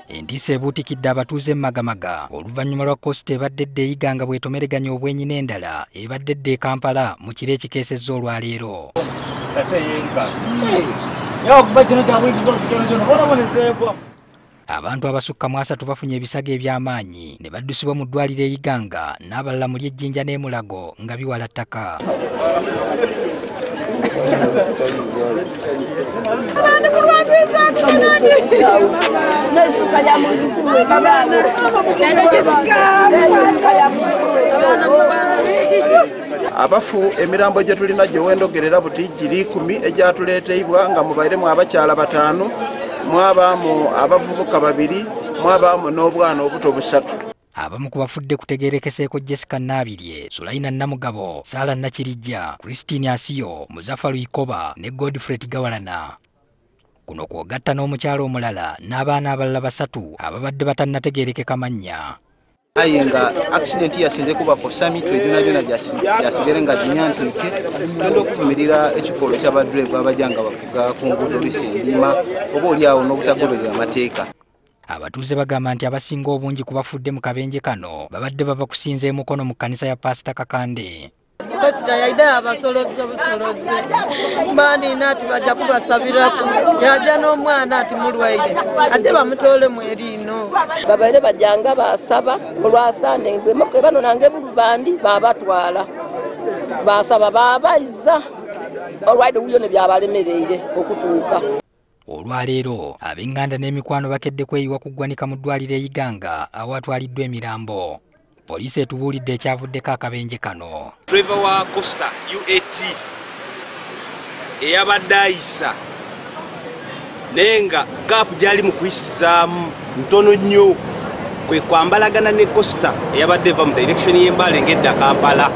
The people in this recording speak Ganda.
Entiisa ebuutikidde abatuuze Magamaga oluvannyuma lwa kosita ebadde edda eyiganga bw'etomeraganya obwenyi n'endala ebadde edda e Kampala mu kiro ekikeesezza olwaleero. Abantu abasukka mu 3 bafunye ebisago eby'amaanyi ne baddusibwa mu ddwaliro e Iganga n'abalala mu Jinja n'e Mulago nga biwala ttaka. Abafu emirambo gye tulina gye wendogerera buti giri 10 egyatuleeteibwa nga mubairemu abakyala 5, mwabaamu abavubuka 2, mwabaamu n'obwana obuto 3. Abamu ku bafudde kutegeerekeseeko Jessica Nabirye, Sulaina Namugabo, Sala Nakirijja, Christine Asiyo, Muzafaru Ikoba ne Godfrey Gawalana. Kuno kwogatta n'omukyalo omulala n'abaana abalala 3 ababadde batannategeerekeka mannya. Ayenga accident yasinze kuba ku summit egyona yasigere nga zinyansike genda okuvumirira ekikolo ky'abadriver abajanga bavuga ku nguudo lisindima oba oliawo n'obutagoberera amateeka. Abatuuze bagamba nti abasinga obungi ku bafudde mu kabenje kano babadde bava kusinza emukono mu kkanisa ya Pasita Kakande. Kosita yaida abasoloze busoloze mani nati bajja kubasabiraku yaja n'omwana ati mulwaire ate bamutole mu erino babaire bajanga basaba olwasande ngwe bano nange bulubandi babatwala basaba babaiza olwaide uyo ne byabalemereire okutuuka. Olwaleero ab'enganda n'emikwano bakedde kweyiwa kuggwanika mu ddwaliro e Iganga awatwaliddwa emirambo. Poliisi etubuulidde ekyavuddeko akabenje kano. Driver wa Costa UAT eyabadde ayisa nenga gaapu gyali mu kuyisizaamu ntono nnyo kwe kwambalagana ne Costa eyabadde eva mu direction y'Embale ng'edda Kampala.